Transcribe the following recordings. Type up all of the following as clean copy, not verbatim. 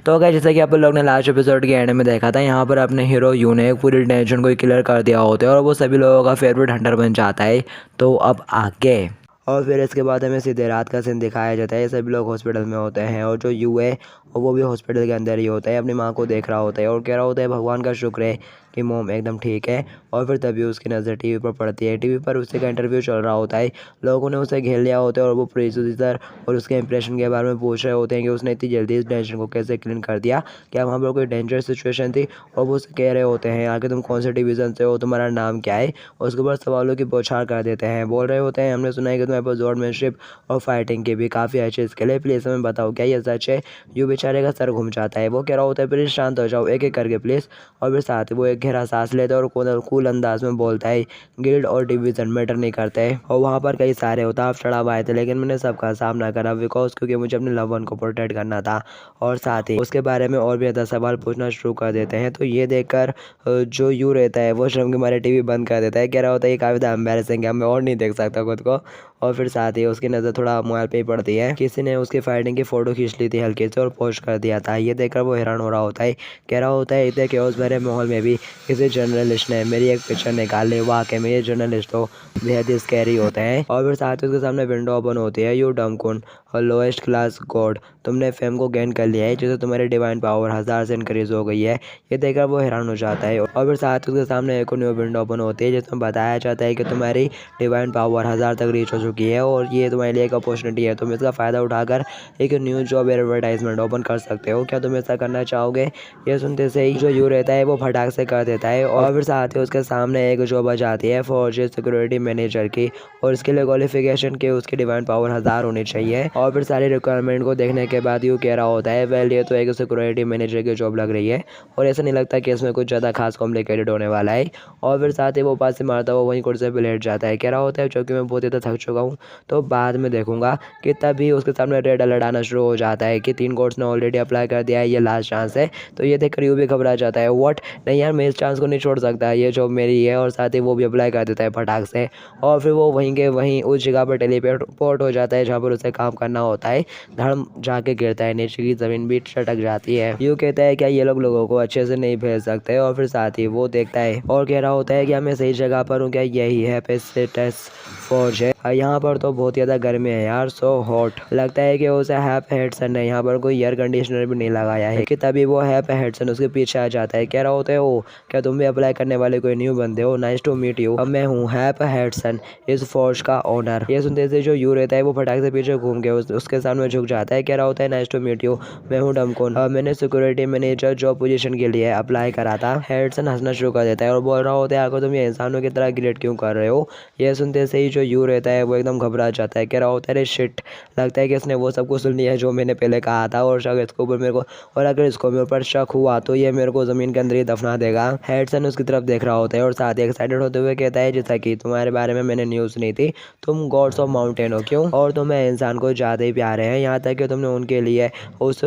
तो गाइस जैसा कि आप लोग ने लास्ट एपिसोड के एंड में देखा था, यहाँ पर अपने हीरो यू ने पूरी टेंशन को क्लियर कर दिया होता है और वो सभी लोगों का फेवरेट हंटर बन जाता है। तो अब आगे और फिर इसके बाद हमें सीधे रात का सीन दिखाया जाता है। सभी लोग हॉस्पिटल में होते हैं और जो यू है और वो भी हॉस्पिटल के अंदर ही होता है, अपनी माँ को देख रहा होता है और कह रहा होता है भगवान का शुक्र है कि मोम एकदम ठीक है। और फिर तभी उसकी नज़र टीवी पर पड़ती है। टीवी पर उसी का इंटरव्यू चल रहा होता है। लोगों ने उसे घेर लिया होता है और वो प्रोड्यूसर और उसके इंप्रेशन के बारे में पूछ रहे होते हैं कि उसने इतनी जल्दी इस टेंशन को कैसे क्लीन कर दिया, क्या वहाँ पर कोई डेंजरस सिचुएशन थी। और वो उसे कह रहे होते हैं आगे तुम कौन से डिवीज़न से हो, तुम्हारा नाम क्या है। और उसके बाद सवालों की बौछार कर देते हैं। बोल रहे होते हैं हमने सुना है कि तुम्हारे पास स्वॉर्डमैनशिप और फाइटिंग की भी काफ़ी अच्छी स्किल है, प्लीज़ हमें बताओ क्या ये सच है। यू बेचारे का सर घूम जाता है। वो कह रहा होता है प्लीज़ शांत हो जाओ एक एक करके प्लीज़। और फिर साथ ही वो एक गहरा सांस लेता है और कूल अंदाज में बोलता है गिल्ड और डिवीज़न मैटर नहीं करते। और वहाँ पर कई सारे उतार चढ़ाव आए थे लेकिन मैंने सबका सामना करा बिकॉज क्योंकि मुझे अपने लव वन को प्रोटेक्ट करना था। और साथ ही उसके बारे में और भी ज़्यादा सवाल पूछना शुरू कर देते हैं। तो ये देखकर जो यू रहता है वो शर्म के मारे टीवी बंद कर देता है। कह रहा होता है ये काफ़ी ज़्यादा एम्बैरेसिंग है, मैं और नहीं देख सकता खुद को। और फिर साथ ही उसकी नज़र थोड़ा मोबाइल पे ही पड़ती है। किसी ने उसकी फाइटिंग की फ़ोटो खींच ली थी हल्के से और पोस्ट कर दिया था। ये देखकर वो हैरान हो रहा होता है। कह रहा होता है इतने केओस भरे माहौल में भी किसी जर्नलिस्ट ने मेरी एक पिक्चर निकाल ली। वाकई में ये जर्नलिस्ट तो बेहद ही स्कैरी होते हैं। और फिर साथ ही उसके सामने विंडो ओपन होती है। यू डमकुन और लोएस्ट क्लास गॉड, तुमने फेम को गेन कर लिया है जिससे तुम्हारी डिवाइन पावर 1000 से इंक्रीज हो गई है। ये देखकर वो हैरान हो जाता है। और फिर साथ ही उसके सामने एक न्यू विंडो ओपन होती है जिसमें बताया जाता है कि तुम्हारी डिवाइन पावर 1000 तक रीच हो चुकी है और ये तुम्हारे लिए एक अपॉर्चुनिटी है। तुम इसका फ़ायदा उठाकर एक न्यू जॉब एडवर्टाइजमेंट ओपन कर सकते हो, क्या तुम ऐसा करना चाहोगे। ये सुनते से ही जो यू रहता है वो फटाक से कर देता है। और फिर साथ ही उसके सामने एक जॉब आ जाती है फौजी सिक्योरिटी मैनेजर की और इसके लिए क्वालिफिकेशन के उसकी डिवाइन पावर 1000 होनी चाहिए। और फिर सारी रिक्वायरमेंट को देखने के बाद यू कह रहा होता है वेल ये तो एक सिक्योरिटी मैनेजर की जॉब लग रही है और ऐसा नहीं लगता कि इसमें कुछ ज़्यादा खास कॉम्प्लिकेटेड होने वाला है। और फिर साथ ही वो पास से मारता हुआ वहीं कुर्सी पे लेट जाता है। कह रहा होता है क्योंकि मैं बहुत ज़्यादा थक चुका हूँ तो बाद में देखूंगा। कि तभी उसके सामने रेड अलर्ट आना शुरू हो जाता है कि 3 कोर्स ने ऑलरेडी अप्लाई कर दिया है, ये लास्ट चांस है। तो ये देखकर यू भी घबरा जाता है। व्हाट, नहीं यार मैं इस चांस को नहीं छोड़ सकता, ये जॉब मेरी है। और साथ ही वो भी अप्लाई कर देता है फटाक से। और फिर वो वहीं के वहीं उस जगह पर टेलीपोर्ट हो जाता है जहाँ पर उसे काम करना होता है। धड़म जाके गिरता है, नीचे की ज़मीन भी छटक जाती है। यू कहता है क्या ये लोगों को अच्छे से नहीं भेज सकते। और फिर साथ ही वो देखता है और कह रहा होता है कि मैं सही जगह पर हूँ क्या, यही है पेसिटस फौज है। यहाँ पर तो बहुत ज़्यादा गर्मी है यार, सो हॉट। लगता है कि उसे हैप हेडसन ने यहाँ पर कोई एयर कंडीशनर भी नहीं लगाया है। कि तभी वो हैप हेडसन उसके पीछे आ जाता है। कह रहा होता है ओ क्या तुम भी अप्लाई करने वाले कोई न्यू बंदे हो, नाइस टू मीट यू, मैं हूँ हैप हेडसन इस फौज का ओनर। ये सुनते से जो यू रहता है वो फटाक से पीछे घूम के उसके सामने झुक जाता है। कह रहा होता है नाइस टू मीट यू, मैं हूँ डमकुन, मैंने सिक्योरिटी मैनेजर जॉब पोजीशन के लिए अप्लाई करा था। हेडसन हंसना शुरू कर देता है और बोल रहा होता है आखिर तुम ये इंसानों की तरह ग्रेट क्यों कर रहे हो। ये सुनते से ही जो यू रहता है वो एकदम घबरा जाता है। कह रहा होता है अरे शिट, लगता है कि इसने वो सब कुछ सुन लिया है जो मैंने पहले कहा था और शायद इसके ऊपर मेरे को, और अगर इसको मेरे ऊपर शक हुआ तो ये मेरे को ज़मीन के अंदर ही दफना देगा। हेडसन उसकी तरफ देख रहा होता है और साथ ही एक्साइटेड होते हुए कहता है जैसा कि तुम्हारे बारे में मैंने न्यूज़ सुनी थी, तुम गॉड्स ऑफ माउंटेन हो क्यों, और तुम्हें इंसान को ज़्यादा ही प्यारे हैं, यहाँ तक कि तुमने उनके लिए उस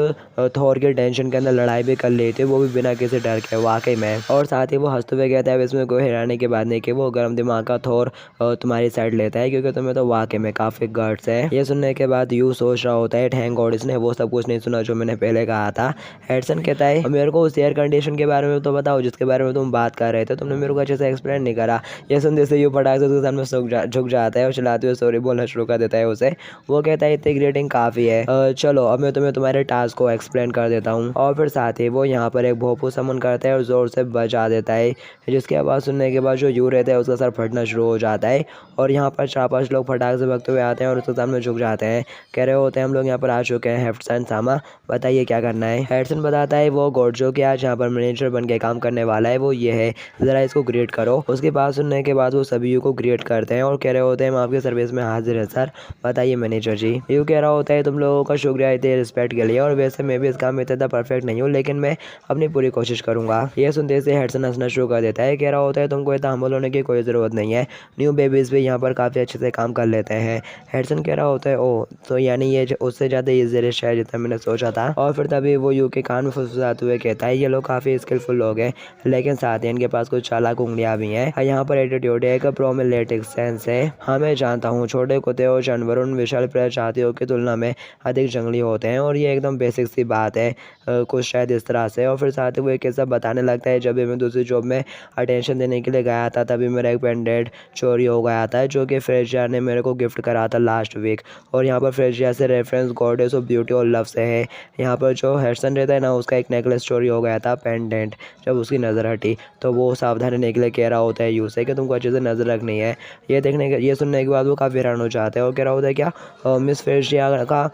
थॉर के टेंशन के अंदर लड़ाई भी कर ली थी, वो भी बिना किसी डर के। वाकई में। और साथ ही वो हंसते हुए कहता है इसमें कोई हैरानी की बात नहीं कि वो गर्म दिमाग का थॉर तुम्हारी साइड लेता है क्योंकि तुम्हें तो वाकई में काफ़ी गट्स है। ये सुनने के बाद यू सोच रहा होता है थैंक गॉड इसने वो सब कुछ नहीं सुना जो मैंने पहले कहा था। हेडसन कहता है मेरे को उस एयर कंडीशन के बारे में तो बताओ जिसके बारे में तुम बात कर रहे थे, तुमने मेरे को अच्छे से एक्सप्लेन नहीं करा। ये सुनते से यू फटाक से उसके सामने झुक जाता है और चलाते हुए सॉरी बोलना शुरू कर देता है उसे। वो कहता है इतनी ग्रेटिंग काफ़ी है, चलो अब मैं तुम्हें तुम्हारे टास्क को एक्सप्लेन कर देता हूँ। और फिर साथ ही वो यहाँ पर एक भोपू समन करता है और ज़ोर से बजा देता है जिसकी आवाज़ सुनने के बाद जो यू रहता है उसका सर फटना शुरू हो जाता है। और यहाँ पर 4-5 लोग फटाक से भगते हुए आते हैं और उसके सामने झुक जाते हैं। कह रहे होते हैं हम लोग यहाँ पर आ चुके हैं हेडसन सामा, बताइए क्या करना है। हेडसन बताता है वो गॉड जो कि आज यहाँ पर मैनेजर बन के काम करने वाला है वो ये है, ज़रा इसको ग्रेट करो। उसकी बात सुनने के बाद वो सभी यू को ग्रेट करते हैं और कह रहे होते हैं हम आपके सर्विस में हाजिर है सर, बताइए मैनेजर जी। यू कह रहा होता है तुम लोगों का शुक्रिया इतने रिस्पेक्ट के लिए, और वैसे मैं भी इस काम में इतना परफेक्ट नहीं हूँ लेकिन मैं अपनी पूरी कोशिश करूँगा। ये सुनते से हेडसन हंसना शुरू कर देता है। कह रहा होता है तुमको इतना हम्बल होने की कोई ज़रूरत नहीं है, न्यू बेबीज़ भी यहाँ पर काफ़ी अच्छे से काम कर लेते हैं। हेडसन कह रहा होता है ओ तो यानी ये उससे ज़्यादा ईजी रिश्ता है जितना मैंने सोचा था। और फिर तभी वो यू के कान में फुसफुसाते हुए कहता है ये लोग काफ़ी स्किलफुल लोग हैं लेकिन साथ ही इनके पास कुछ चालाक उंगलियाँ भी हैं। यहाँ पर एटीट्यूड है, एक प्रोमिलेटिक सेंस है। हाँ मैं जानता हूँ छोटे कुत्ते और जानवरों विशाल प्रजातियों जानवरों की तुलना में अधिक जंगली होते हैं और ये एकदम बेसिक सी बात है कुछ शायद इस तरह से। और फिर साथ ही वो एक किस्सा बताने लगता है, जब भी मैं दूसरी जॉब में अटेंशन देने के लिए गया था तभी मेरा एक पेंडेंट चोरी हो गया था जो कि फ्रेजिया ने मेरे को गिफ्ट करा था लास्ट वीक। और यहाँ पर फ्रेजिया से रेफरेंस गॉडेस ऑफ ब्यूटी और लव से है। यहाँ पर जो हेडसन रहता है ना, उसका एक नेकलेस चोरी हो गया था पेंडेंट। जब उसकी नज़र हटी तो वो सावधानी रहने के लिए कह रहा होता है यू से कि तुमको अच्छे से नज़र रखनी है। ये सुनने के बाद वो काफ़ी हैरान हो जाता है और कह रहा होता है क्या मिस फ्रेजिया का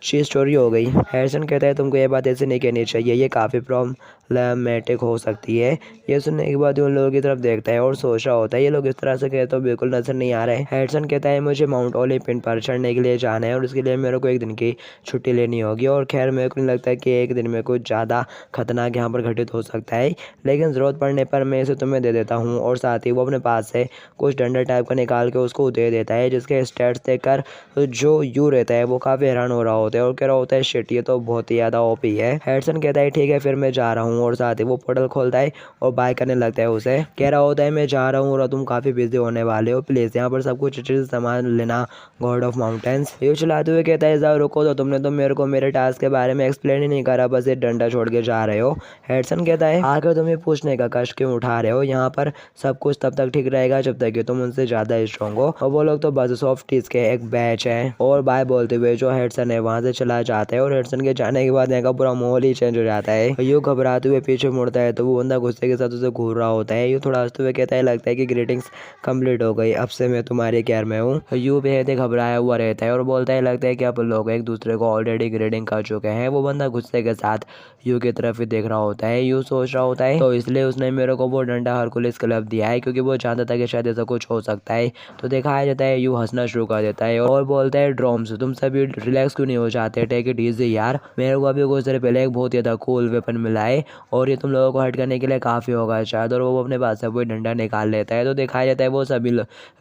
चीज़ चोरी हो गई। हैरिसन कहता है तुमको ये बात ऐसे नहीं कहनी चाहिए, ये काफ़ी प्रॉब्लमेटिक हो सकती है। ये सुनने के बाद उन लोगों की तरफ देखता है और सोच रहा होता है ये लोग इस तरह से कहते तो बिल्कुल नजर नहीं आ रहे। हैरिसन कहता है मुझे माउंट ओलिम्पियन पर चढ़ने के लिए जाना है और उसके लिए मेरे को एक दिन की छुट्टी लेनी होगी। और खैर मेरे को नहीं लगता कि एक दिन में कुछ ज़्यादा खतरनाक यहाँ पर घटित हो सकता है, लेकिन ज़रूरत पड़ने पर मैं इसे तुम्हें दे देता हूँ। और साथ ही वो अपने पास से कुछ डंडा टाइप का निकाल के उसको दे देता है, जिसके स्टेट्स देखकर जो यू रहता है वो काफ़ी हैरान हो रहा होता है और कह रहा होता है शिट, ये तो बहुत ही ज़्यादा ओपी है। हैरिसन कहता है ठीक है फिर मैं जा रहा हूँ। और साथ ही वो पोर्टल खोलता है और बाय करने लगता है उसे। कह रहा होता है मैं जा रहा हूँ और तुम काफ़ी बिजी होने वाले हो, प्लीज़ यहाँ पर सब कुछ अच्छे से सामान लेना गॉड ऑफ माउंटेन्स। ये चलाते हुए कहता है जाओ रुको, तो तुमने तो मेरे को मेरे टास्क के बारे में एक्सप्लेन ही नहीं करा, बस ये डंडा छोड़ के जा रहे हो। हैरिसन कहता है आकर तुम्हें पूछने का कष्ट क्यों उठा रहे हो, यहाँ पर सब कुछ तब तक ठीक रहेगा जब तक कि तुम उनसे ज़्यादा स्ट्रॉन्ग हो। और वो लोग तो बस सॉफ्टीज के एक बैच है। और बाय बोलते हुए जो हैरिसन है वहाँ से चला जाता है और हैरिसन के जाने के बाद यहाँ का पूरा माहौल ही चेंज हो जाता है। यू घबराते हुए पीछे मुड़ता है तो वो बंदा गुस्से के साथ उसे घूर रहा होता है। यू थोड़ा हंसते हुए कहता है लगता है कि ग्रीटिंग्स कंप्लीट हो गई, अब से मैं तुम्हारे केयर में हूँ। यू बेहद घबराया हुआ रहता है और बोलता है लगता है कि आप लोग एक दूसरे को ऑलरेडी ग्रीटिंग कर चुके हैं। वो बंदा गुस्से के साथ यू की तरफ ही देख रहा होता है। यू सोच रहा होता है तो इसलिए उसने मेरे को वो डंडा हरकुलिस क्लब दिया है क्योंकि वो जानता था कि शायद ऐसा कुछ हो सकता है। तो दिखाया जाता है यू हंसना शुरू कर देता है और बोलता है ड्रॉम्स तुम सभी रिलैक्स क्यों नहीं हो जाते, टेक इट इजी यार, मेरे को अभी कुछ देर पहले एक बहुत ज़्यादा कूल वेपन मिला है और ये तुम लोगों को हट करने के लिए काफ़ी होगा शायद। और वो अपने पास से वही डंडा निकाल लेता है। तो दिखाया जाता है वो सभी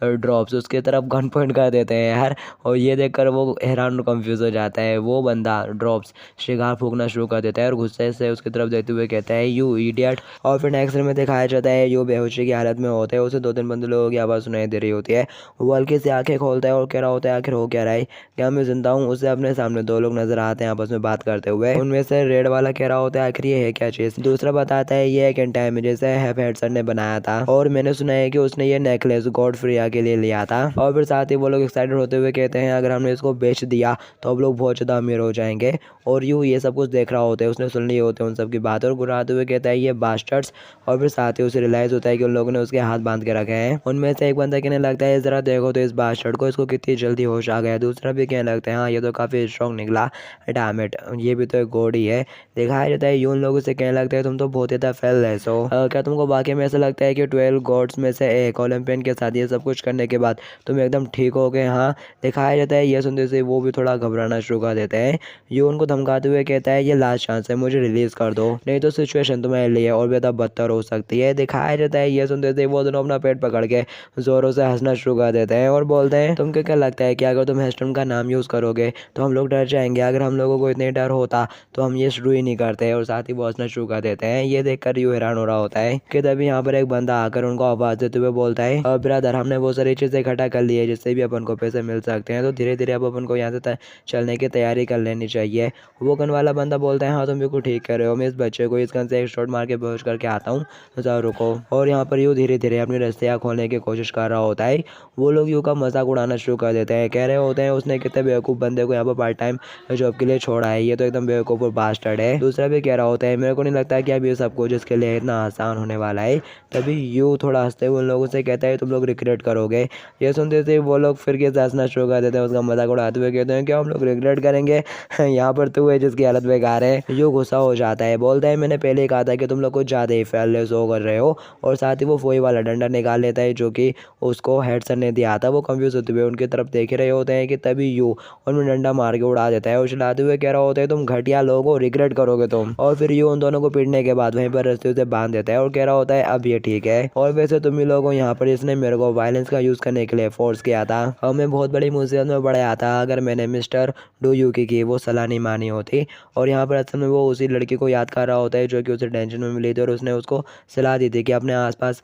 ड्रॉप्स उसके तरफ गन पॉइंट कर देते हैं यार। और ये देखकर वो हैरान कंफ्यूज हो जाता है। वो बंदा ड्रॉप्स शिकार फूकना शुरू कर देता है और गुस्से से उसकी तरफ देखते हुए कहता है यू इडियट। और फिर नेक्स्ट में दिखाया जाता है यू बेहोशी की हालत में होता है, उसे 2-3 बंदे लोगों की आवाज़ सुनाई दे रही होती है। वो हल्की से आंखें खोलता है और कह रहा होता है आखिर हो क्या रहा है, क्या मैं जिंदा हूँ। उसे अपने सामने 2 लोग नजर आते हैं आपस में बात करते हुए। उनमें से रेड वाला कह रहा होता है आखिर ये है क्या चीज़। दूसरा बताता है ये एक एंटाइमेज है हैरिसन ने बनाया था और मैंने सुना है कि उसने ये नेकलेस गॉडफ्रिया के लिए लिया था। और फिर साथ ही वो लोग एक्साइटेड होते हुए कहते हैं अगर हमने इसको बेच दिया तो हम लोग बहुत ज़्यादा अमीर हो जाएंगे। और यूँ ये सब कुछ देख रहा होता है, उसने सुन ली होते हैं उन सब की बात और गुर्राते हुए कहता है ये बास्टर्ड्स। और फिर साथ ही उसे रियलाइज़ होता है कि उन लोगों ने उसके हाथ बांध के रखे हैं। उनमें से एक बंदा कहने लगता है ज़रा देखो तो इस बास्टर्ड को, इसको कितनी जल्दी होश आ गया। दूसरा भी कहने लगता है हाँ ये तो काफ़ी स्ट्रॉन्ग निकला, डैम इट, ये भी तो एक गॉड ही है। दिखाया जाता है यूं लोगों से कहने लगता है तुम तो बहुत ज़्यादा फेललेस हो, क्या तुमको वाकई में ऐसा लगता है कि 12 गॉड्स में से एक ओलंपियन के साथ ये सब कुछ करने के बाद तुम एकदम ठीक हो गए। हाँ, दिखाया जाता है ये सुनते से वो भी थोड़ा घबराना शुरू कर देते हैं। यू उनको धमकाते हुए कहता है ये लास्ट चांस है, मुझे रिलीज कर दो नहीं तो सिचुएशन तुम्हारे लिए और ज़्यादा बदतर हो सकती है। दिखाया जाता है ये सुनते से वो दोनों अपना पेट पकड़ के जोरों से हंसना शुरू कर देते हैं और बोलते हैं तुमको क्या लगता है कि अगर तुम हेस्टन का नाम यूज़ करोगे तो हम लोग डर जाएंगे, अगर हम लोगों को इतने डर होता तो हम ये शुरू ही नहीं करते। और साथ ही वो हंसना शुरू कर देते हैं। ये देखकर यू हैरान हो रहा होता है कि तभी यहाँ पर एक बंदा आकर उनको आवाज़ देते हुए बोलता है ब्रदर हमने वो सारी चीज़ें इकट्ठा कर ली है जिससे भी अपन को पैसे मिल सकते हैं, तो धीरे धीरे अब अपन को यहाँ से चलने की तैयारी कर लेनी चाहिए। वो गन वाला बंदा बोलता है हाँ तुम बिल्कुल ठीक कर रहे हो, मैं इस बच्चे को इस गन से एक शॉट मार के बेहोश करके आता हूँ, जाओ रुको। और यहाँ पर यू धीरे धीरे अपनी रस्सियाँ खोलने की कोशिश कर रहा होता है। वो लोग यू का मजाक उड़ाना शुरू कर देते हैं, कह रहे होते हैं उसने कितने बेवकूफ़ बंदे को यहाँ पर पार्ट टाइम जॉब के लिए छोड़ा है, ये तो एकदम बेवकूफ़ और बास्टर्ड है। दूसरा भी कह रहा होता है मेरे को नहीं लगता कि अब ये सब कुछ इसके लिए इतना आसान होने वाला है। तभी यू थोड़ा हंसते हुए उन लोगों से कहता है तुम लोग रिग्रेट करोगे। ये सुनते थे वो लोग फिर कैसे हंसना शुरू कर देते हैं, उसका मजाक उड़ाते हुए कहते हैं क्या हम लोग रिग्रेट करेंगे, यहाँ पर तू है जिसकी हालत बेकार है। यू गुस्सा हो जाता है, बोलता है मैंने पहले ही कहा था कि तुम लोग कुछ ज़्यादा ही फेयरलेस हो कर रहे हो। और साथ ही वो फोई वाला डंडा निकाल लेता है जो कि उसको हैरिसन ने दिया था। वो कंफ्यूज होते हुए उनकी तरफ देख रहे होते हैं कि तभी यू उनमें डंडा मार के उड़ा देता है और चलाते हुए कह रहा होता है तुम घटिया लोग हो, रिग्रेट करोगे तुम। और फिर यू उन दोनों को पीटने के बाद वहीं पर रस्ते से बांध देता है और कह रहा होता है अब ये ठीक है। और वैसे तुम ही लोगों यहाँ पर इसने मेरे को वायलेंस का यूज़ करने के लिए फोर्स किया था और मैं बहुत बड़ी मुसीबत में पड़ गया था अगर मैंने मिस्टर डू यूकी की वो सलाह नहीं मानी होती। और यहाँ पर असल में वो उसी लड़की को याद कर रहा होता है जो कि उसे टेंशन में मिली थी और उसने उसको सलाह दी थी कि अपने आसपास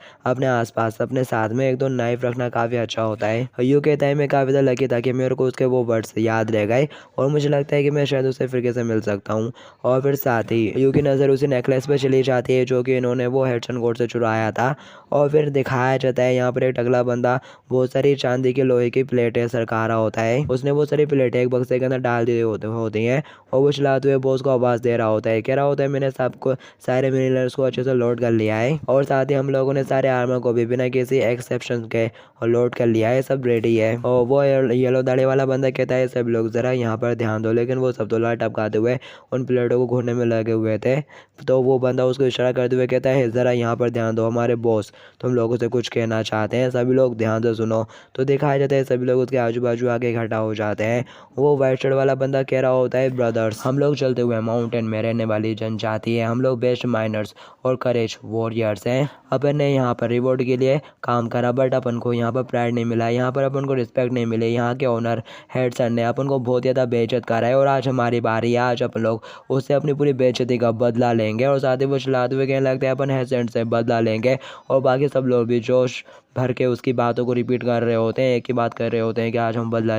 अपने साथ में 1-2 नाइफ रखना काफ़ी अच्छा होता है। यू कहता है मैं काफ़ी ज़्यादा लकी था कि मेरे को उसके वो वर्ड्स याद रह गए है और मुझे लगता है कि मैं शायद उससे फिर से मिल सकता हूँ। और फिर साथ ही यू की नज़र उसी नेकलेस पे चली जाती है जो कि इन्होंने वो हेडसन कोड से चुराया था। और फिर दिखाया जाता है यहाँ पर एक टकला बंदा बहुत सारी चांदी के लोहे की प्लेटें सरका रहा होता है। उसने वो सारी प्लेटें एक बक्से के अंदर डाल दी होती हैं और वो चलाते हुए बॉस को आवाज़ दे रहा होता है। कह रहा होता है मैंने सबको सारे मिनरल्स को अच्छे से लोड कर लिया है और साथ ही हम लोगों ने सारे आर्मर को भी बिना किसी एक्सेप्शन के लोड कर लिया है, सब रेडी है। और वो येलो दाढ़ी वाला बंदा कहता है सब लोग ज़रा यहाँ पर ध्यान दो, लेकिन वो सब तो लाट टपकाते हुए उन प्लेटों को घूरने में लगे हुए थे। तो वो बंदा उसको इशारा करते हुए कहता है ज़रा यहाँ पर ध्यान दो, हमारे बॉस तुम लोगों से कुछ कहना चाहते हैं, सभी लोग ध्यान से सुनो। तो दिखाया जाता है सभी लोग उसके आजू बाजू आके इकट्ठा हो जाते हैं। वो वाइट शर्ट वाला बंदा कह रहा होता है ब्रदर्स, हम लोग चलते हुए माउंटेन में रहने वाली जनजाति है, हम लोग बेस्ट माइनर्स और करेज वॉरियर्स हैं। अपन ने यहाँ पर रिवॉर्ड के लिए काम करा बट अपन को यहाँ पर प्राइड नहीं मिला, यहाँ पर अपन को रिस्पेक्ट नहीं मिले। यहाँ के ओनर हेडसन ने अपन को बहुत ज़्यादा बेइज्जत करा है और आज हमारी बारी है, आज अपन लोग उससे अपनी पूरी बेइज्जती का बदला लेंगे। और साथ ही वो चलाते हुए कहने लगता है अपन हेडसन से बदला लेंगे। और बाकी सब लोग भी जोश भर के उसकी बातों को रिपीट कर रहे होते हैं, एक ही बात कर रहे होते हैं कि आज हम बदला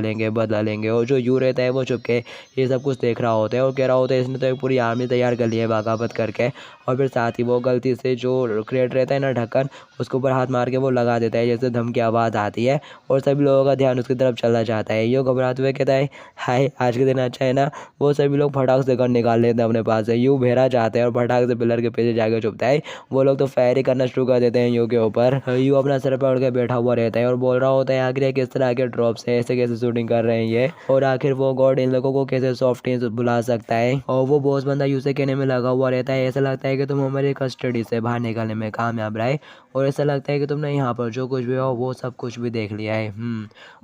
लेंगे। और जो यू रहता है वो चुपके ये सब कुछ देख रहा होता है और कह रहा होता है इसने तो एक पूरी आर्मी तैयार कर ली है बगावत करके। और फिर साथ ही वो गलती से जो क्रेट रहता है ना ढक्कन, उसके ऊपर हाथ मार के वो लगा देता है, जैसे धम की आवाज़ आती है और सभी लोगों का ध्यान उसकी तरफ चला जाता है। यू घबराते हुए कहता है हाय आज के दिन अच्छा है ना। वो सभी लोग फटाक से गन निकाल लेते हैं अपने पास से। यू बहरा जाता है और फटाक से पिलर के पीछे जाकर छुपता है। वो लोग तो फायर ही करना शुरू कर देते हैं यू के ऊपर। यू अपना सर पकड़ के बैठा हुआ रहता है और बोल रहा होता है आखिर किस तरह के ड्रॉप से ऐसे कैसे शूटिंग कर रहे हैं ये, और आखिर वो गॉड इन लोगों को कैसे सॉफ्टली बुला सकता है। और वो बॉस बंदा यू से कहने में लगा हुआ रहता है ऐसा लगता है कि तुम हमारी कस्टडी से बाहर निकलने में कामयाब रहे और ऐसा लगता है कि तुमने यहाँ पर जो कुछ भी हो वो सब कुछ भी देख लिया है।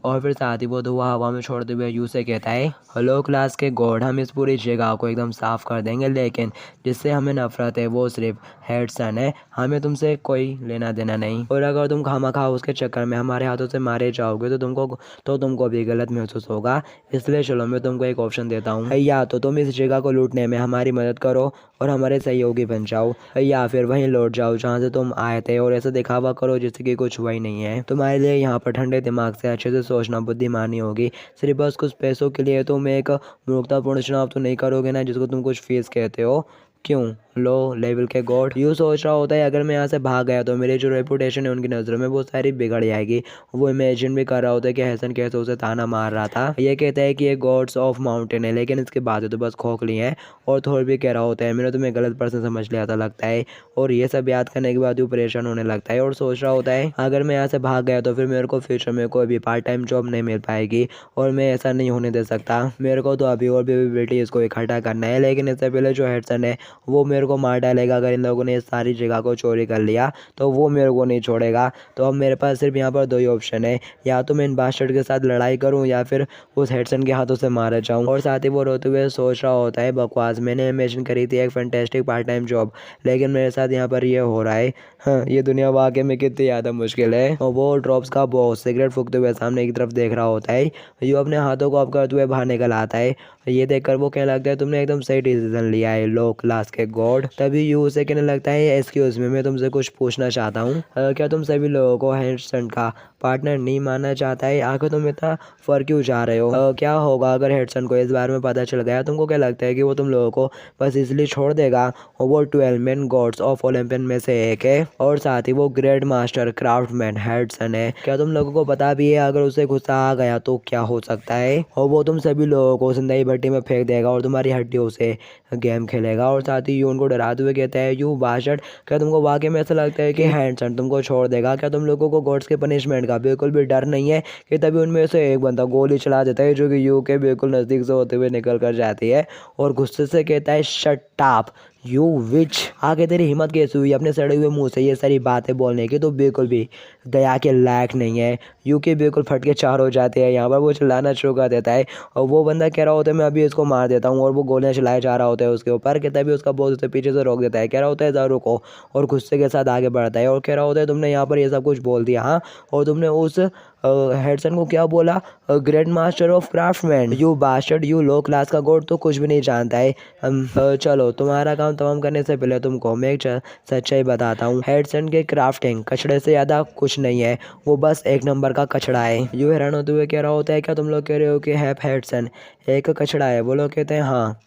और फिर साथ ही वो धुआं हवा में छोड़ते हुए यू से कहता है हेलो क्लास के गॉड, हम इस पूरी जगह को एकदम साफ कर देंगे, लेकिन जिससे हमें नफरत है वो सिर्फ हेडसन है, हमें तुमसे कोई लेना देना नहीं। और अगर तुम खामखा उसके चक्कर में हमारे हाथों से मारे जाओगे तो तुमको भी गलत महसूस होगा। इसलिए चलो मैं तुमको एक ऑप्शन देता हूँ, या तो तुम इस जगह को लूटने में हमारी मदद करो और हमारे सहयोगी बन जाओ, या फिर वहीं लौट जाओ जहाँ से तुम आए थे और ऐसा दिखावा करो जैसे कि कुछ हुआ ही नहीं है। तुम्हारे लिए यहाँ पर ठंडे दिमाग से अच्छे से सोचना बुद्धिमानी होगी। सिर्फ बस कुछ पैसों के लिए तुम एक मूर्खतापूर्ण चुनाव तो नहीं करोगे ना जिसको तुम कुछ फीस कहते हो। क्यों लो लेवल के गॉड। यू सोच रहा होता है अगर मैं यहाँ से भाग गया तो मेरी जो रेपुटेशन है उनकी नज़रों में वो सारी बिगड़ जाएगी। वो इमेजिन भी कर रहा होता है कि हसन कैसे उसे ताना मार रहा था। ये कहता है कि ये गॉड्स ऑफ माउंटेन है, लेकिन इसके बाद तो बस खोखली है। और थोड़ा भी कह रहा होता है मैंने तुम्हें गलत पर्सन समझ लिया था लगता है। और ये सब याद करने के बाद वो परेशान होने लगता है और सोच रहा होता है अगर मैं यहाँ से भाग गया तो फिर मेरे को फ्यूचर में कोई भी पार्ट टाइम जॉब नहीं मिल पाएगी और मैं ऐसा नहीं होने दे सकता। मेरे को तो अभी और भी बेटी इसको इकट्ठा करना है, लेकिन इससे पहले जो हेडसन है वो मेरे को मार डालेगा। अगर इन लोगों ने इस सारी जगह को चोरी कर लिया तो वो मेरे को नहीं छोड़ेगा। तो अब मेरे पास सिर्फ यहाँ पर दो ही ऑप्शन है, या तो मैं इन बास्टर्ड के साथ लड़ाई करूँ या फिर उस हेडसन के हाथों से मारा जाऊँ। और साथ ही वो रोते हुए सोच रहा होता है बकवास, मैंने इमेजिन करी थी एक फैंटास्टिक पार्ट टाइम जॉब, लेकिन मेरे साथ यहाँ पर ये हो रहा है। हाँ, ये दुनिया वाकई में कितनी ज़्यादा मुश्किल है। और वो ड्रॉप्स का बॉस सिगरेट फूकते हुए सामने की तरफ देख रहा होता है। ये अपने हाथों को ऑफ करते हुए बाहर निकल आता है। ये देखकर वो कहने लगता है तुमने एकदम सही डिसीजन लिया है लो क्लास के गॉड। तभी यू उसे कहने लगता है एक्सक्यूज मी, मैं तुमसे कुछ पूछना चाहता हूँ, क्या तुम सभी लोगों को हेडसन का पार्टनर नहीं मानना चाहता है? आखिर तुम इतना फर्क क्यों जा रहे हो? क्या होगा अगर हेडसन को इस बारे में पता चल गया? तुमको क्या लगता है कि वो तुम लोगों को बस इसलिए छोड़ देगा? वो 12 मेन गॉड्स ऑफ ओलंपियन में से एक है और साथ ही वो ग्रेट मास्टर क्राफ्टमैन हेडसन है। क्या तुम लोगों को पता भी है अगर उसे गुस्सा आ गया तो क्या हो सकता है? और वो तुम सभी लोगों को जिंदगी भट्टी में फेंक देगा और तुम्हारी हड्डियों से गेम खेलेगा। और साथ ही यू उनको डराते हुए कहता है यू बास्टर्ड, क्या तुमको वाकई में ऐसा लगता है कि हेडसन तुमको छोड़ देगा? क्या तुम लोगों को गॉड्स के पनिशमेंट का बिल्कुल भी डर नहीं है? कि तभी उनमें से एक बंदा गोली चला देता है जो कि यू के बिल्कुल नज़दीक से होते हुए निकल कर जाती है और गुस्से से कहता है शट अप यू विच, आगे तेरी हिम्मत कैसे हुई अपने सड़े हुए मुंह से ये सारी बातें बोलने की? तो बिल्कुल भी दया के लायक नहीं है। यू के बिल्कुल फट के चार हो जाते हैं। यहाँ पर वो चिल्लाना शुरू कर देता है और वो बंदा कह रहा होता है मैं अभी इसको मार देता हूँ, और वो गोलियां चलाए जा रहा होता है उसके ऊपर। कहता भी उसका बॉस उसे पीछे से रोक देता है, कह रहा होता है ज़रा रुको, और गुस्से के साथ आगे बढ़ता है और कह रहा होता है तुमने यहाँ पर ये सब कुछ बोल दिया हाँ, और तुमने उस हेडसन को क्या बोला, great master of craftsman, you bastard, you low class का गोड तो कुछ भी नहीं जानता है। चलो तुम्हारा काम तमाम करने से पहले तुमको मैं एक सच्चाई बताता हूँ। हेडसन के क्राफ्टिंग कचड़े से ज़्यादा कुछ नहीं है, वो बस एक नंबर का कचड़ा है। यू हैरान होते हुए कह रहा होता है, क्या तुम लोग कह रहे हो कि हेडसन एक कचड़ा है? वो लोग कहते हैं हाँ,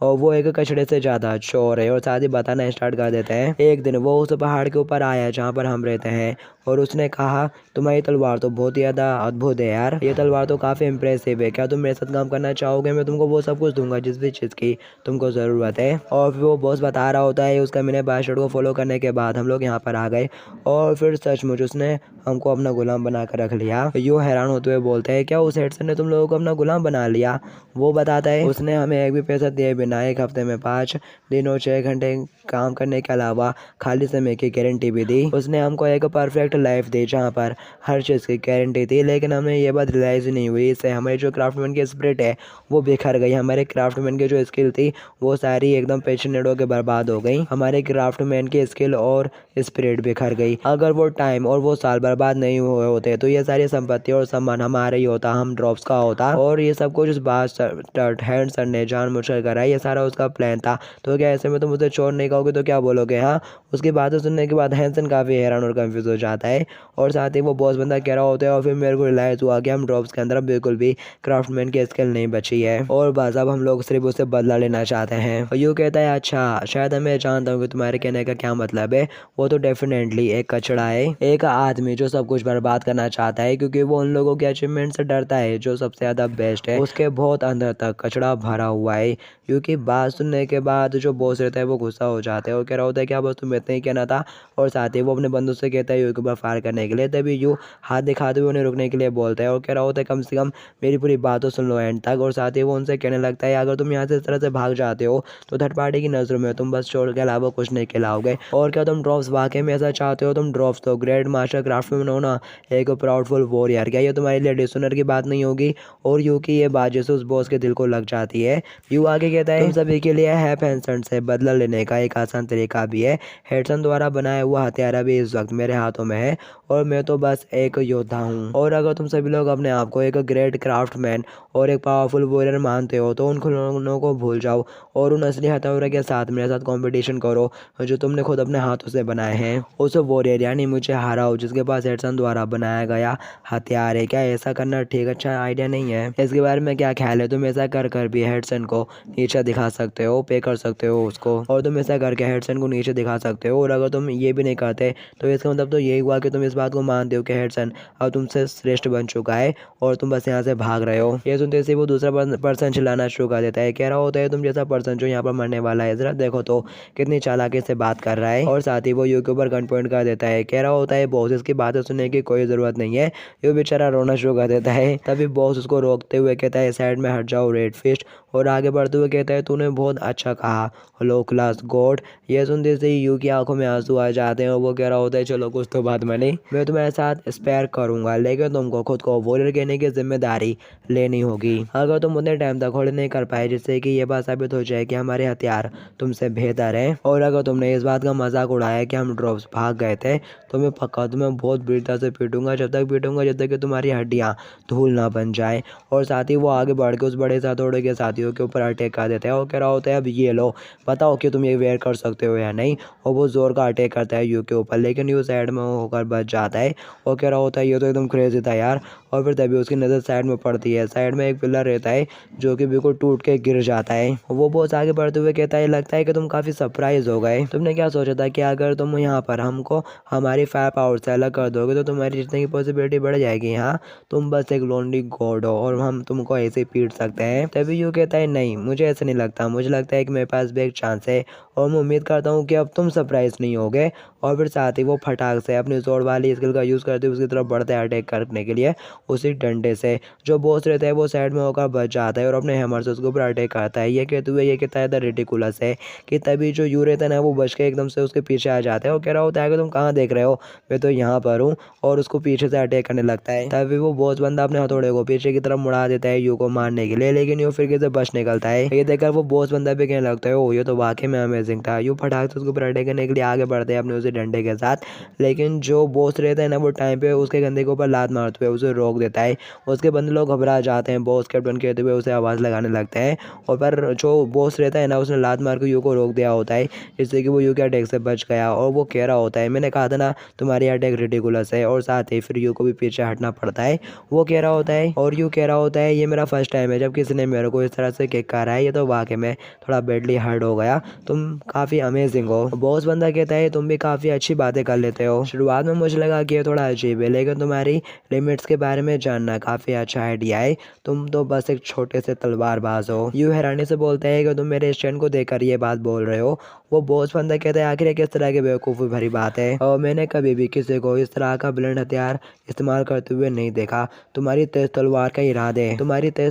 और वो एक कचड़े से ज़्यादा चोर है। और साथ ही बताना स्टार्ट कर देते हैं। एक दिन वो उस पहाड़ के ऊपर आया जहाँ पर हम रहते हैं, और उसने कहा तुम्हारी तलवार तो बहुत ही ज़्यादा अद्भुत है यार, ये तलवार तो काफ़ी इम्प्रेसिव है, क्या तुम मेरे साथ काम करना चाहोगे? मैं तुमको वो सब कुछ दूंगा जिस भी चीज़ की तुमको ज़रूरत है। और फिर वो बॉस बता रहा होता है, उसका मैंने बास्टर्ड को फॉलो करने के बाद हम लोग यहाँ पर आ गए, और फिर सचमुच उसने हमको अपना गुलाम बना कर रख लिया। यो हैरान होते हुए बोलते हैं, क्या उस हेडसन ने तुम लोगों को अपना गुलाम बना लिया? वो बताता है, उसने हमें एक भी पैसा दिए बिना एक हफ्ते में 5 दिन और 6 घंटे काम करने के अलावा खाली समय की गारंटी भी दी। उसने हमको एक परफेक्ट लाइफ दी जहाँ पर हर चीज़ की गारंटी थी, लेकिन हमें ये बात रियलाइज़ नहीं हुई। इससे हमारी जो क्राफ्टमैन की स्पिरिट है वो बिखर गई। हमारे क्राफ्टमैन की जो स्किल थी वो सारी एकदम पेशनेट होकर बर्बाद हो गई। हमारे क्राफ्टमैन की स्किल और स्पिरिट बिखर गई। अगर वो टाइम और वो साल बर्बाद नहीं हुए होते तो ये सारी संपत्ति और सामान हमारा ही होता, हम ड्रॉप्स का होता। और ये सब कुछ उस बास्टर्ड हेडसन ने जानबूझकर करा, ये सारा उसका प्लान था। तो क्या ऐसे में तुम उसे चोर नहीं कहोगे तो क्या बोलोगे? हाँ। उसकी बातें सुनने के बाद हेडसन काफ़ी हैरान और कंफ्यूज हो जाता है, और साथ ही वो बॉस बंदा कह रहा होता है, और फिर मेरे को रियलाइज़ हुआ कि हम ड्रॉप्स के अंदर बिल्कुल भी क्राफ्टमैन की स्किल नहीं बची है, और बस अब हम लोग सिर्फ उससे बदला लेना चाहते हैं। और यूँ कहता है, अच्छा शायद मैं जानता हूँ कि तुम्हारे कहने का क्या मतलब है। वो तो डेफिनेटली एक कचड़ा है, एक आदमी जो सब कुछ बर्बाद करना चाहता है, क्योंकि वो उन लोगों के अचीवमेंट से डरता है जो सबसे ज़्यादा बेस्ट है। उसके बहुत अंदर तक कचड़ा भरा हुआ है। क्योंकि बात सुनने के बाद जो बॉस रहता है वो गुस्सा हो जाता है और कह रहा होता है, क्या बस तुम्हें इतना ही कहना था? और साथ ही वो अपने बंदूक से कहता है यू के ऊपर फायर करने के लिए। तभी यू हाथ दिखाते हुए उन्हें रुकने के लिए बोलता है और कह रहा होता है, कम से कम मेरी पूरी बात तो सुन लो एंड तक। और साथ ही वो उनसे कहने लगता है, अगर तुम यहाँ से इस तरह से भाग जाते हो तो थर्ड पार्टी की नज़रों में तुम बस चोर के अलावा कुछ नहीं खिलाओगे। और क्या तुम ड्रॉप्स वाकई में ऐसा चाहते हो? तुम ड्रॉप्स तो ग्रेट मास्टर क्राफ्टमैन हो ना, एक प्राउडफुल वॉरियर, क्या ये तुम्हारे लिए डिसऑनर की बात नहीं होगी? और यू की ये बात जैसे उस बॉस के दिल को लग जाती है। यू आगे कहता है, तुम सभी के लिए हेडसन से बदला लेने का एक आसान तरीका भी है। हेडसन द्वारा बनाया हुआ हथियार भी इस वक्त मेरे हाथों में है, और मैं तो बस एक योद्धा हूँ। और अगर तुम सभी लोग अपने आप को एक ग्रेट क्राफ्टमैन और एक पावरफुल वॉरियर मानते हो तो उन खिलौनों को भूल जाओ और उन असली हथौड़े के साथ मेरे साथ कंपटीशन करो जो तुमने खुद अपने हाथों से बनाए हैं। उस वॉरियर यानी मुझे हराओ जिसके पास हेडसन द्वारा बनाया गया हथियार है। क्या ऐसा करना ठीक अच्छा आइडिया नहीं है? इसके बारे में क्या ख्याल है? तुम ऐसा कर भी हेडसन को नीचे दिखा सकते हो, पे कर सकते हो उसको, और तुम ऐसा करके हेडसन को नीचे दिखा सकते हो। और अगर तुम ये भी नहीं करते तो इसका मतलब तो यही हुआ कि तुम इस बात को मानते हो कि हेडसन अब तुमसे श्रेष्ठ बन चुका है और तुम बस यहाँ से भाग रहे हो। ये सुनते से वो दूसरा पर्सन चिल्लाना शुरू कर देता है, कह रहा होता है, तुम जैसा पर्सन जो यहाँ पर मरने वाला है, जरा देखो तो कितनी चालाकी से बात कर रहा है। और साथ ही वो यू के ऊपर गन पॉइंट कर देता है, कह रहा होता है, बॉस इसकी बातें सुनने की कोई ज़रूरत नहीं है। ये बेचारा रोना शुरू कर देता है। तभी बॉस उसको रोकते हुए कहता है, साइड में हट जाओ रेड फिस्ट, और आगे बढ़ते हुए कहता है, तूने बहुत अच्छा कहा लो क्लास गॉड। ये सुनते से यू की आंखों में आंसू आ जाते हैं और वो कह रहा होता है, चलो कुछ तो बात बनी, मैं तुम्हारे साथ स्पेयर करूंगा, लेकिन तुमको खुद को वॉरियर कहने की जिम्मेदारी लेनी होगी। अगर तुम उतने टाइम तक होल्ड नहीं कर पाए जिससे कि ये बात साबित हो जाए कि हमारे हथियार तुमसे बेहतर है, और अगर तुमने इस बात का मजाक उड़ाया कि हम ड्रॉप्स भाग गए थे, तो मैं पक्का तुम्हें बहुत बीरता से पीटूंगा, जब तक कि तुम्हारी हड्डियाँ धूल ना बन जाए। और साथ ही वो आगे बढ़ के उस बड़े हथौड़े के साथियों के ऊपर अटैक कर देता है और कह रहा होता है, अब ये लो, बताओ कि तुम ये वेयर कर सकते हो या नहीं। और वो जोर का अटैक करता है यू के ऊपर, लेकिन यू साइड में होकर बच जाता है और कह रहा होता है, ये तो एकदम क्रेजी था यार। और फिर तभी उसकी नज़र साइड में पड़ती है, साइड में एक पिलर रहता है जो कि बिल्कुल टूट के गिर जाता है। वो बहुत आगे बढ़ते हुए कहता है, लगता है कि तुम काफ़ी सरप्राइज हो गए। तुमने क्या सोचा था कि अगर तुम यहाँ पर हमको हमारी फायर पावर से अलग कर दोगे तो तुम्हारी जीतने की पॉसिबिलिटी बढ़ जाएगी। हाँ, तुम बस एक लोनली गॉड हो और हम तुमको ऐसे ही पीट सकते हैं। तभी यू कहता है, नहीं, मुझे ऐसा नहीं लगता, मुझे लगता है कि मेरे पास भी एक चांस है और मैं उम्मीद करता हूँ कि अब तुम सरप्राइज नहीं होगे। और फिर साथ ही वो फटाक से अपनी जोड़ वाली स्किल का यूज़ करते हुए उसकी तरफ बढ़ते हैं अटैक करने के लिए, उसी डंडे से। जो बॉस रहता है वो साइड में होकर बच जाता है और अपने हैमर से उसके ऊपर अटैक करता है। ये कहते हुए ये कितना ज़्यादा रिडिकुलस है कि तभी जो यू रहता है ना वो बच के एकदम से उसके पीछे आ जाता है और कह रहा होता है कि तुम कहाँ देख रहे हो, मैं तो यहाँ पर हूँ, और उसको पीछे से अटैक करने लगता है। तभी वो बॉस बंदा अपने हथौड़े को पीछे की तरफ मुड़ा देता है यू को मारने के लिए, लेकिन यू फिर से बच निकलता है। ये देखकर वो बॉस बंदा भी कहने लगता है ओ ये तो वाकई में अमेजिंग था। यू फटाक से उसके ऊपर अटैक करने के लिए आगे बढ़ते हैं अपने उसी डंडे के साथ, लेकिन जो बॉस रहता है ना वो टाइम पे उसके गंदे के ऊपर लात मारते हुए उसे रोक देता है। उसके बंदे लोग घबरा जाते हैं, बॉस कैप्टन कहते हुए उसे आवाज़ लगाने लगते हैं, और पर जो बॉस रहता है ना उसने लात मार के यू को रोक दिया होता है, जिससे कि वो यू के अटैक से बच गया। और वो कह रहा होता है मैंने कहा था ना तुम्हारी अटैक रिडिकुलस है, और साथ ही फिर यू को भी पीछे हटना पड़ता है। वो कह रहा होता है और यू कह रहा होता है ये मेरा फर्स्ट टाइम है जब किसी ने मेरे को इस तरह से किक करा है, ये तो वाकई में थोड़ा बैडली हर्ट हो गया, तुम काफ़ी अमेजिंग हो। बॉस बंदा कहता है तुम भी काफ़ी अच्छी बातें कर लेते हो। शुरुआत में मुझे लगा कि ये थोड़ा अजीब है, लेकिन तुम्हारी लिमिट्स के बारे में जानना काफ़ी अच्छा आइडिया है, तुम तो बस एक छोटे से तलवारबाज हो। यू हैरानी से बोलता है कि तुम मेरे स्टैंड को देखकर ये बात बोल रहे हो। वो बॉस बंदा कहता है आखिर किस तरह की बेवकूफ़ी भरी बात है, और मैंने कभी भी किसी को इस तरह का ब्लंट हथियार इस्तेमाल करते हुए नहीं देखा। तुम्हारी तेज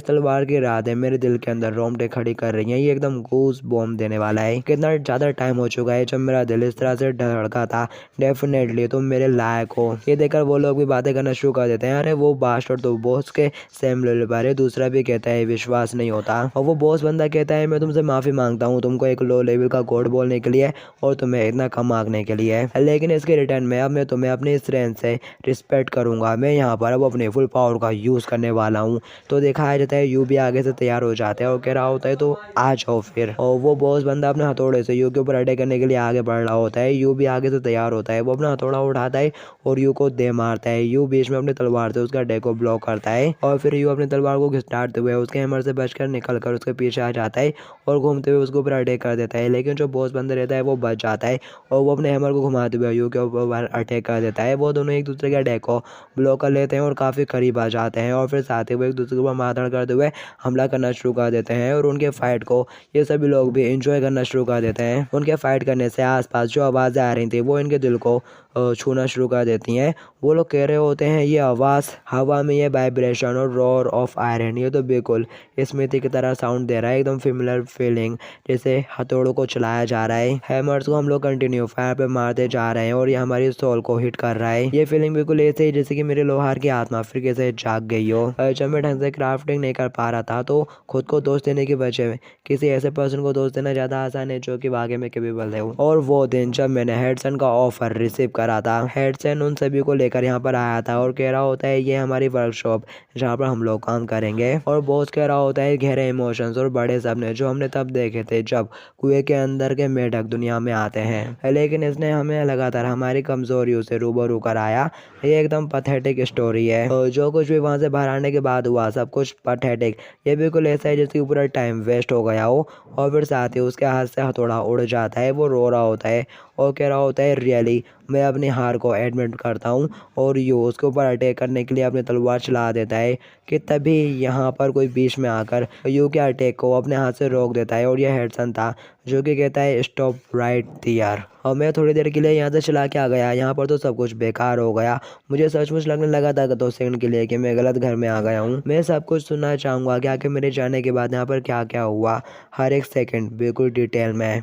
तलवार के इरादे मेरे दिल के अंदर रोंगटे खड़ी कर रही हैं। ये एकदम गूस बॉम्ब देने वाला है। कितना ज़्यादा टाइम हो चुका है जब मेरा दिल इस तरह से धड़का था। डेफिनेटली तुम मेरे लायक हो। ये देखकर वो लोग भी बातें करना शुरू कर देते हैं, अरे वो बास्टर्ड तो बॉस के सेम लेवल पर है। दूसरा भी कहता है विश्वास नहीं होता, और वो बॉस बंदा कहता है मैं तुमसे माफ़ी मांगता हूँ तुमको एक लो लेवल का कोड बोलने के लिए और तुम्हें इतना कम मांगने के लिए, लेकिन इसके रिटर्न में अब मैं तुम्हें अपनी स्ट्रेंथ से रिस्पेक्ट करूंगा। मैं यहाँ पर अब अपने फुल पावर का यूज़ करने वाला हूँ। तो दिखाया जाता है यू भी आगे से तैयार हो जाता है और कह रहा होता है तो आ जाओ फिर, और वो बॉस बंदा अपने हथौड़े से यू के ऊपर अटैक करने के लिए आगे बढ़ रहा होता है। यू भी आगे से तैयार होता है, वो अपना हथौड़ा उठाता है और यू को दे मारता है। यू बीच में अपनी तलवार से उसका अटैक को ब्लॉक करता है, और फिर यू अपनी तलवार को घिसटाते हुए उसके हैमर से बचकर निकल कर उसके पीछे आ जाता है और घूमते हुए उसके ऊपर अटैक कर देता है। लेकिन जो बॉस बंदा रहता है वो बच जाता है और वो अपने हैमर को घुमाते हुए यू के ऊपर अटैक कर देता है। वो दोनों एक दूसरे के अटैक को ब्लॉक कर लेते हैं और काफ़ी करीब आ जाते हैं, और फिर साथ ही वो एक दूसरे के ऊपर मारधाड़ करते हुए हमला करना शुरू कर देते हैं, और उनके फाइट को ये सभी लोग भी एंजॉय करना शुरू कर देते हैं। उनके फाइट करने से आसपास जो आवाज़ें आ रही थी वो इनके दिल को छूना शुरू कर देती हैं। वो लोग कह रहे होते हैं ये आवाज़, हवा में ये वाइब्रेशन और रोर ऑफ आयरन, ये तो बिल्कुल स्मृति की तरह साउंड दे रहा है, एकदम फेमिलियर फीलिंग, जैसे हथौड़ों को चलाया जा रहा है। हैमर्स को हम लोग कंटिन्यू फायर पे मारते जा रहे हैं और ये हमारी सोल को हिट कर रहा है। ये फीलिंग बिल्कुल ऐसे ही जैसे कि मेरे लोहार की आत्मा फिर कैसे जाग गई हो। जब मैं ढंग से क्राफ्टिंग नहीं कर पा रहा था तो खुद को दोस्त देने की वजह किसी ऐसे पर्सन को दोस्त देना ज़्यादा आसान है जो कि वाकई में केपेबल है। और वो दिन जब मैंने हेडसन का ऑफर रिसीव करा था, हेडसन उन सभी को लेकर यहाँ पर आया था और कह रहा होता है ये हमारी वर्कशॉप जहाँ पर हम लोग काम करेंगे। और बॉस कह रहा होता है गहरे इमोशंस और बड़े सपने जो हमने तब देखे थे जब कुएं के अंदर के मेढक दुनिया में आते हैं, लेकिन इसने हमें लगातार हमारी कमजोरियों से रूबरू कराया। ये एकदम पैथेटिक स्टोरी है, और जो कुछ भी वहाँ से बाहर आने के बाद हुआ सब कुछ पैथेटिक। ये बिल्कुल ऐसा है जैसे पूरा टाइम वेस्ट हो गया हो। और फिर साथ ही उसके हाथ से हथौड़ा उड़ जाता है, वो रो रहा होता है और कह रहा होता है रियली मैं अपनी हार को एडमिट करता हूँ, और यू उसके ऊपर अटैक करने के लिए अपनी तलवार चला देता है कि तभी यहाँ पर कोई बीच में आकर यू के अटैक को अपने हाथ से रोक देता है। और यह हेडसन था जो कि कहता है स्टॉप राइट देयर। और मैं थोड़ी देर के लिए यहाँ से चला के आ गया, यहाँ पर तो सब कुछ बेकार हो गया। मुझे सचमुच लगने लगा था 2 सेकंड के लिए कि मैं गलत घर में आ गया हूँ। मैं सब कुछ सुनना चाहूँगा कि आखिर मेरे जाने के बाद यहाँ पर क्या क्या हुआ, हर एक सेकंड बिल्कुल डिटेल में।